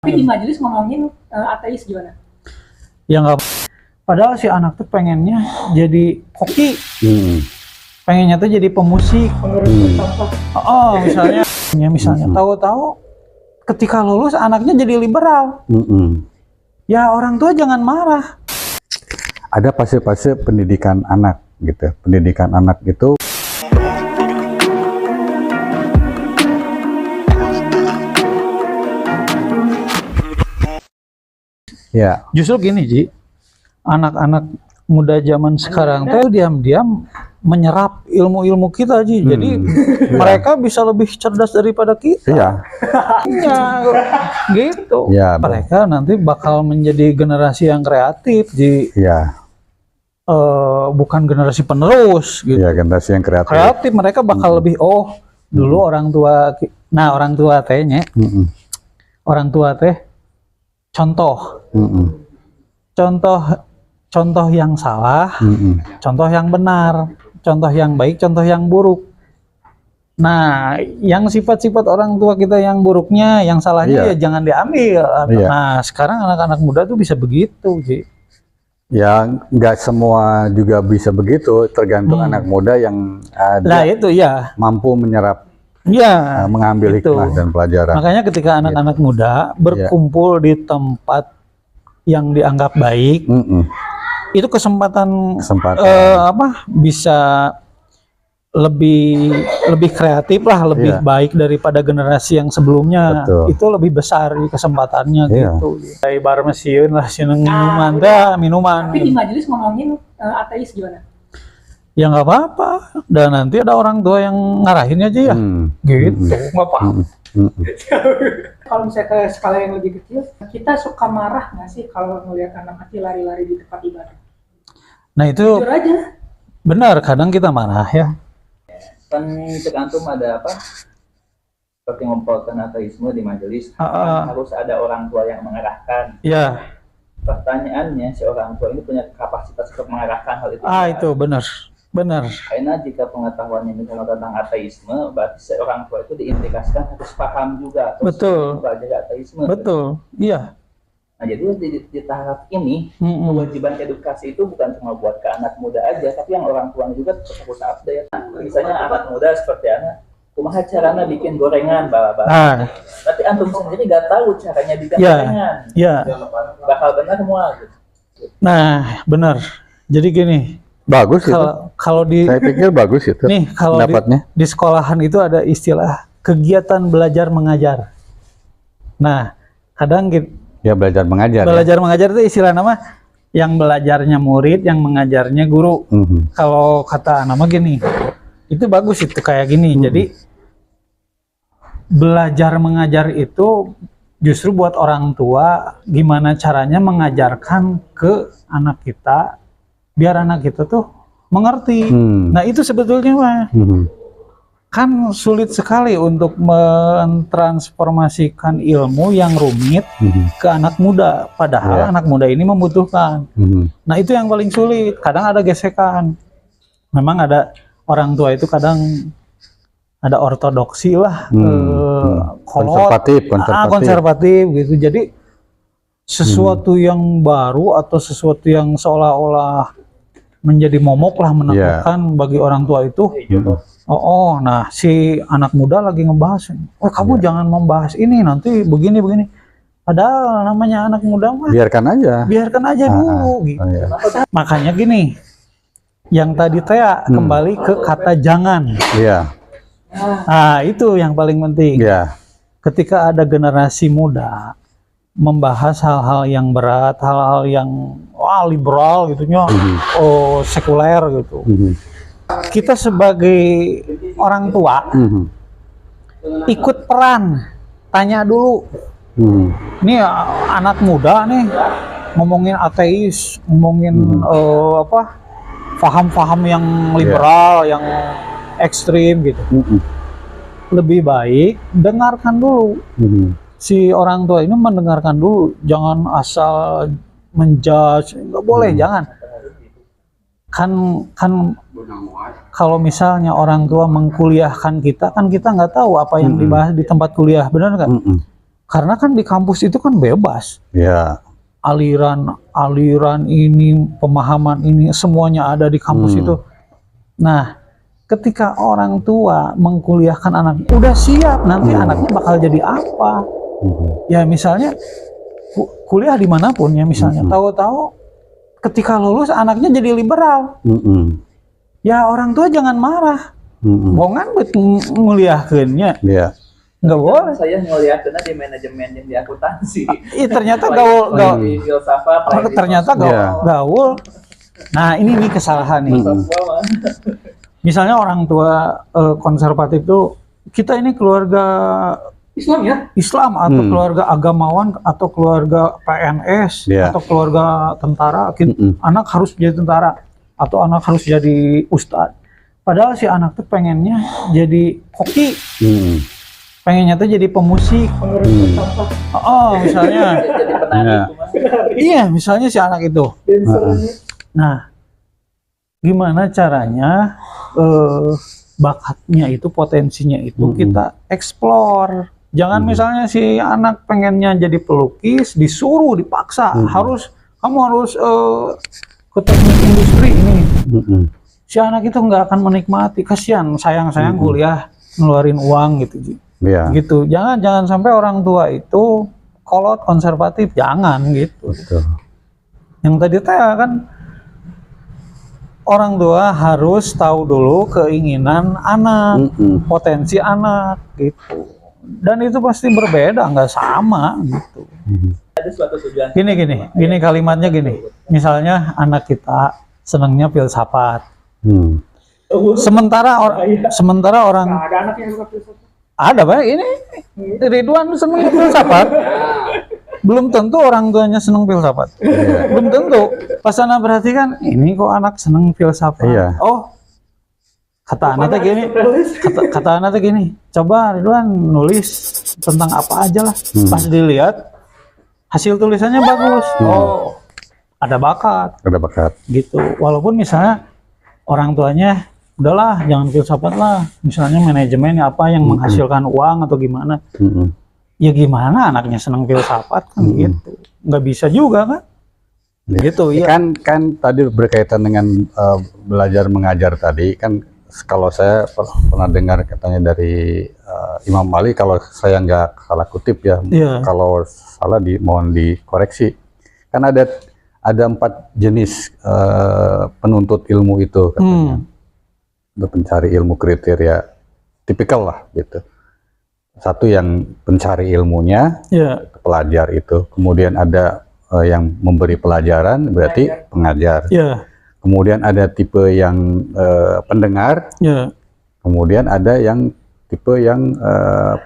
Tapi di majelis ngomongin ateis gimana? Ya nggak. Padahal si anak tuh pengennya jadi koki, pengennya tuh jadi pemusik. Oh, misalnya tahu-tahu ketika lulus anaknya jadi liberal. Ya orang tua jangan marah. Ada fase-fase pendidikan anak gitu. Pendidikan anak itu ya. Justru gini, Ji. Anak-anak muda zaman sekarang tuh diam-diam menyerap ilmu-ilmu kita, Ji. Jadi mereka bisa lebih cerdas daripada kita. Iya. Ya, gitu. Ya, mereka nanti bakal menjadi generasi yang kreatif, Ji. Iya. Bukan generasi penerus gitu. Iya, generasi yang kreatif. Kreatif mereka bakal lebih dulu orang tua. Nah, orang tua tehnya. Orang tua teh contoh. Contoh yang salah, contoh yang benar, contoh yang baik, contoh yang buruk. Nah, yang sifat-sifat orang tua kita yang buruknya, yang salahnya ya jangan diambil. Nah, sekarang anak-anak muda tuh bisa begitu, Ji. Ya, nggak semua juga bisa begitu, tergantung anak muda yang itu ya mampu menyerap, mengambil hikmah dan pelajaran. Makanya ketika anak-anak muda berkumpul di tempat yang dianggap baik, itu kesempatan bisa lebih kreatif lah, lebih baik daripada generasi yang sebelumnya. Betul. Itu lebih besar kesempatannya gitu. Kayak bar mesin lah, seneng minuman. Tapi di majelis ngomongin ateis gimana? Ya nggak apa-apa. Dan nanti ada orang tua yang ngarahin aja ya. Gitu, nggak apa-apa. Kalau misalnya ke skala yang lebih kecil, kita suka marah nggak sih kalau melihat anak kecil lari-lari di tempat ibadah? Nah itu jujur aja. Benar, kadang kita marah ya. Kan tergantung ada apa? Seperti memperolehkan ateisme di majelis, harus ada orang tua yang mengarahkan. Ya. Pertanyaannya, si orang tua ini punya kapasitas untuk mengarahkan hal itu. Itu benar. Karena jika pengetahuannya misalnya tentang ateisme, berarti seorang tua itu diindikasikan harus paham juga. Betul. Belajar ateisme. Betul. Iya. Nah, jadi di tahap ini kewajiban edukasi itu bukan cuma buat ke anak muda aja, tapi yang orang tuanya juga harus update. Misalnya anak muda seperti anak, kumaha caranya bikin gorengan, bala-bala. Tapi antum sendiri nggak tahu caranya bikin gorengan. Iya. Bakal benar semua. Gitu. Nah, benar. Jadi gini. Bagus itu. Kalau saya pikir bagus itu. Nih, kalau di sekolahan itu ada istilah kegiatan belajar mengajar. Nah, kadang ya belajar mengajar. Belajar mengajar itu istilah nama yang belajarnya murid, yang mengajarnya guru. Kalau kata nama gini, itu bagus itu kayak gini. Jadi belajar mengajar itu justru buat orang tua gimana caranya mengajarkan ke anak kita biar anak kita tuh mengerti. Nah itu sebetulnya mah kan sulit sekali untuk mentransformasikan ilmu yang rumit ke anak muda. Padahal anak muda ini membutuhkan. Nah itu yang paling sulit. Kadang ada gesekan. Memang ada orang tua itu kadang ada ortodoksi lah, konservatif gitu. Jadi sesuatu yang baru atau sesuatu yang seolah-olah menjadi momok lah menakutkan bagi orang tua itu. Nah si anak muda lagi ngebahas, kamu jangan membahas ini nanti begini. Padahal namanya anak muda mah biarkan aja dulu gitu. Makanya gini, yang tadi Tea kembali ke kata jangan. Nah itu yang paling penting. Ketika ada generasi muda membahas hal-hal yang berat, hal-hal yang liberal gitunya, sekuler gitu. Kita sebagai orang tua ikut peran, tanya dulu. Ini anak muda nih ngomongin ateis, ngomongin paham-paham yang liberal, yang ekstrim gitu. Lebih baik dengarkan dulu. Si orang tua ini mendengarkan dulu, jangan asal menjudge, nggak boleh, jangan. Kan kalau misalnya orang tua mengkuliahkan kita, kan kita nggak tahu apa yang dibahas di tempat kuliah, benar nggak? Karena kan di kampus itu kan bebas. Ya. Aliran ini, pemahaman ini, semuanya ada di kampus itu. Nah, ketika orang tua mengkuliahkan anaknya, udah siap nanti anaknya bakal jadi apa. Ya misalnya kuliah dimanapun ya misalnya, tahu-tahu ketika lulus anaknya jadi liberal. Ya orang tua jangan marah. Bongan buat nguliahkeunnya. Iya. Nggak boleh. Saya ngeliatnya di manajemen yang di akuntansi. Ternyata gaul. Ternyata Iya. gaul. Nah ini nih kesalahan nih. Misalnya orang tua konservatif tuh, kita ini keluarga Islam ya? Islam atau keluarga agamawan atau keluarga PNS atau keluarga tentara, anak harus jadi tentara atau anak harus jadi ustadz. Padahal si anak tuh pengennya jadi koki, pengennya tuh jadi pemusik, misalnya. Jadi penari. Iya, misalnya si anak itu. Nah, gimana caranya bakatnya itu, potensinya itu kita eksplor. Jangan misalnya si anak pengennya jadi pelukis, disuruh, dipaksa, kamu harus ke teknik industri ini. Si anak itu nggak akan menikmati, kasihan, sayang kuliah ngeluarin uang gitu. Gitu. Jangan sampai orang tua itu kolot, konservatif, jangan gitu. Betul. Yang tadi kan orang tua harus tahu dulu keinginan anak, potensi anak gitu. Dan itu pasti berbeda, nggak sama gitu. Ada suatu tujuan. Gini kalimatnya gini. Misalnya anak kita senangnya filsafat. Sementara orang Nah, ada anak yang suka filsafat. ada banyak ini. Ridwan senang filsafat. Belum tentu orang tuanya senang filsafat. Belum tentu. Pas anak perhatikan, ini kok anak senang filsafat. Oh, kata anaknya gini, kata anaknya gini, coba Ridwan nulis tentang apa aja lah. Pas dilihat hasil tulisannya bagus. Oh, ada bakat. Ada bakat. Gitu. Walaupun misalnya orang tuanya udahlah jangan filsafat lah. Misalnya manajemen apa yang menghasilkan uang atau gimana. Ya gimana anaknya senang filsafat kan gitu. Nggak bisa juga kan. Gitu ya. Kan tadi berkaitan dengan belajar mengajar tadi kan. Kalau saya pernah dengar katanya dari Imam Ali, kalau saya nggak salah kutip ya, kalau salah mohon dikoreksi. Kan ada 4 jenis penuntut ilmu itu katanya, untuk pencari ilmu kriteria tipikal lah gitu. Satu yang pencari ilmunya, pelajar itu. Kemudian ada yang memberi pelajaran, berarti pengajar. Kemudian ada tipe yang pendengar, kemudian ada yang tipe yang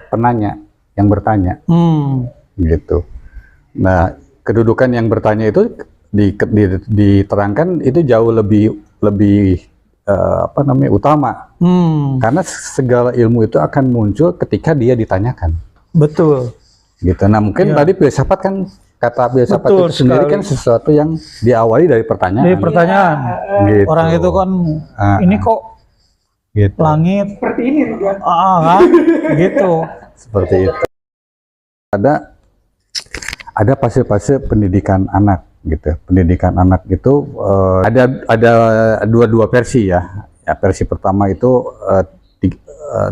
penanya, yang bertanya, gitu. Nah, kedudukan yang bertanya itu diterangkan itu jauh lebih utama, karena segala ilmu itu akan muncul ketika dia ditanyakan. Betul. Gitu. Nah, mungkin tadi filsafat kan. Kata filsafat itu sendiri kan sesuatu yang diawali dari pertanyaan. Dari pertanyaan. Gitu. Orang itu kan ini kok gitu. Langit Seperti ini kan. Kan? Gitu. Seperti itu. Ada fase-fase pendidikan anak gitu. Pendidikan anak itu ada dua versi ya. Versi pertama itu 0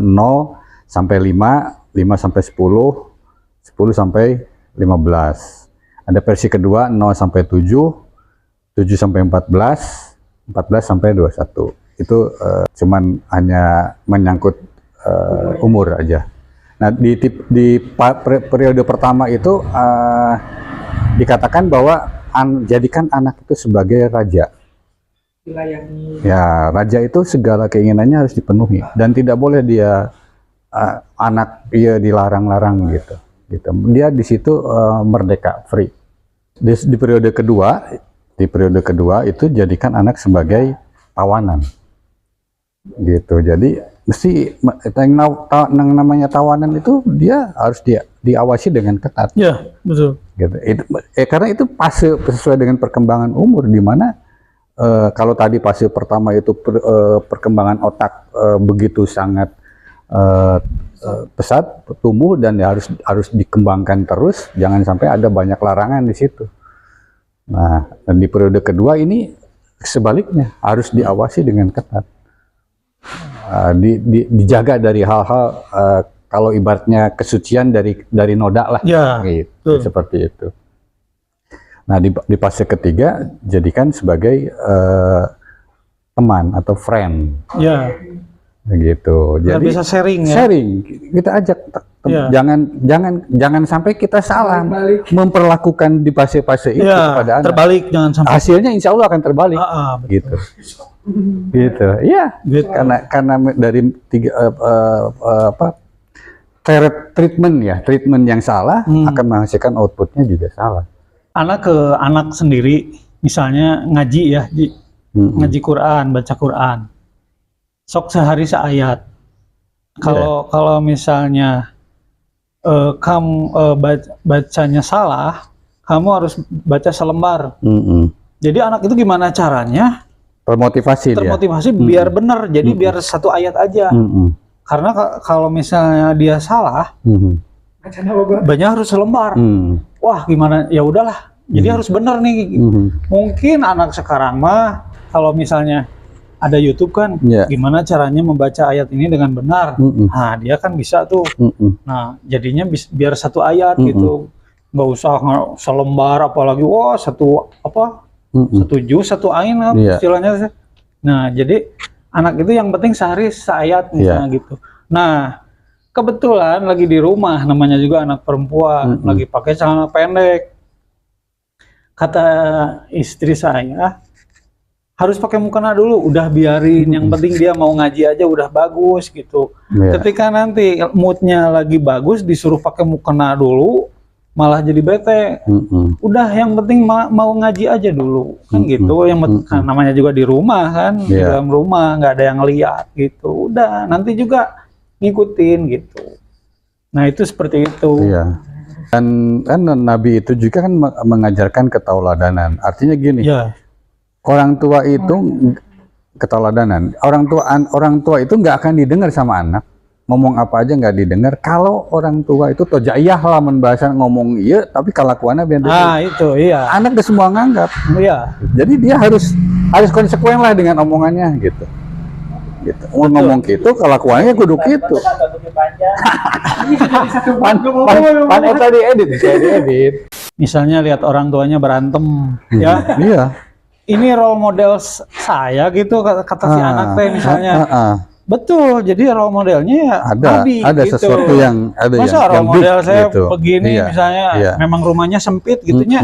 sampai 5, 5 sampai 10, 10 sampai 15. Ada versi kedua 0 sampai 7, 7 sampai 14, 14 sampai 21. Itu cuman hanya menyangkut umur aja. Nah, di periode pertama itu dikatakan bahwa jadikan anak itu sebagai raja. Dilayani. Ya, raja itu segala keinginannya harus dipenuhi dan tidak boleh dia anak dilarang-larang gitu. Dia di situ merdeka, free. Di periode kedua itu jadikan anak sebagai tawanan, gitu. Jadi mesti yang namanya tawanan itu dia harus diawasi dengan ketat. Ya, betul. Gitu. Karena itu fase sesuai dengan perkembangan umur, di mana kalau tadi fase pertama itu perkembangan otak begitu sangat pesat, tumbuh, dan harus dikembangkan terus, jangan sampai ada banyak larangan di situ. Nah, dan di periode kedua ini sebaliknya, harus diawasi dengan ketat, dijaga dari hal-hal kalau ibaratnya kesucian dari noda lah, gitu, seperti itu. Nah, di fase ketiga jadikan sebagai teman atau friend. Begitu. Jadi bisa sharing ya. Sharing, kita ajak, jangan sampai kita salah memperlakukan di fase-fase itu kepada anak. Terbalik, jangan sampai. Hasilnya insya Allah akan terbalik. Gitu. Gitu. Iya. Gitu. Karena dari treatment yang salah akan menghasilkan outputnya juga salah. Anak ke anak sendiri, misalnya ngaji ya, ngaji Quran, baca Quran. Sok sehari seayat. Kalau misalnya kamu bacanya salah, kamu harus baca selembar. Jadi anak itu gimana caranya? Termotivasi biar benar. Jadi biar satu ayat aja. Karena kalau misalnya dia salah, bacanya harus selembar. Wah, gimana? Ya udahlah. Jadi harus benar nih. Mungkin anak sekarang mah kalau misalnya ada YouTube kan, gimana caranya membaca ayat ini dengan benar. Nah, dia kan bisa tuh. Nah, jadinya biar satu ayat gitu. Nggak usah selembar, apalagi satu juz, satu ain istilahnya. Nah, jadi anak itu yang penting sehari seayat misalnya gitu. Nah, kebetulan lagi di rumah, namanya juga anak perempuan, lagi pakai celana pendek. Kata istri saya, harus pakai mukena dulu, udah biarin, yang penting dia mau ngaji aja udah bagus gitu. Ketika nanti moodnya lagi bagus, disuruh pakai mukena dulu, malah jadi bete. Udah, yang penting mau ngaji aja dulu, kan gitu. Yang kan, namanya juga di rumah kan, di dalam rumah nggak ada yang lihat gitu. Udah, nanti juga ngikutin gitu. Nah, itu seperti itu. Dan kan Nabi itu juga kan mengajarkan ketauladanan. Artinya gini. Orang tua itu keteladanan. Orang tua itu nggak akan didengar sama anak. Ngomong apa aja nggak didengar. Kalau orang tua itu tojaiyah lah bahasa ngomong iya, tapi kelakuannya biar itu iya. Anak gak semua nganggap. Jadi dia harus konsekuen lah dengan omongannya gitu. Ngomong gitu, kelakuannya kudu gitu. Pan eta diedit. Misalnya lihat orang tuanya berantem, ini role model saya gitu, kata si anak teh misalnya. Betul, jadi role modelnya ya ada gitu. Sesuatu yang ada. Masa role model saya gitu. Begini misalnya, memang rumahnya sempit gitunya.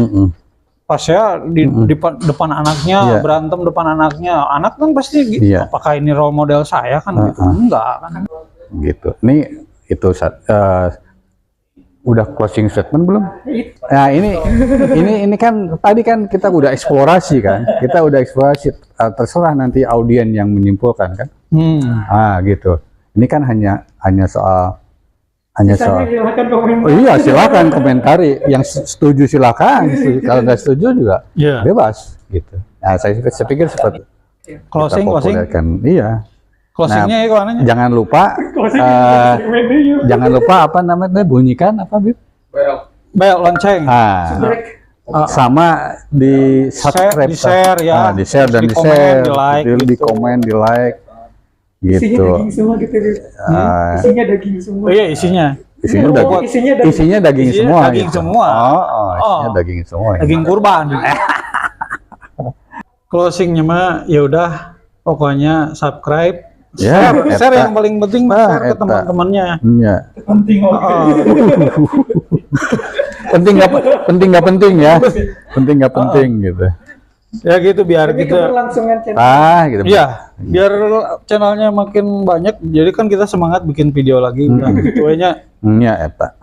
Pas saya di depan anaknya berantem depan anaknya, anak kan pasti gitu. Apakah ini role model saya kan gitu? Enggak kan. Gitu. Ini itu udah closing statement belum? Nah, ini kan tadi kan kita udah eksplorasi kan. Kita udah eksplorasi, terserah nanti audien yang menyimpulkan kan. Gitu. Ini kan hanya soal silakan komentari. Yang setuju silakan, kalau nggak setuju juga bebas gitu. Nah, saya pikir seperti closing. Closingnya jangan lupa apa namanya, bunyikan apa Bib? Bel lonceng. Sama di subscribe, di share dan di like, di komen, di like gitu. Isinya daging semua. Iya, isinya daging semua. Isinya daging semua. Daging kurban. Closingnya mah ya udah, pokoknya subscribe. Share yang paling penting, share ke teman-temannya. Penting nggak penting ya. Penting nggak penting gitu. Ya gitu, biar kita gitu. Iya, biar channelnya makin banyak. Jadi kan kita semangat bikin video lagi. Gitu aja. Eta.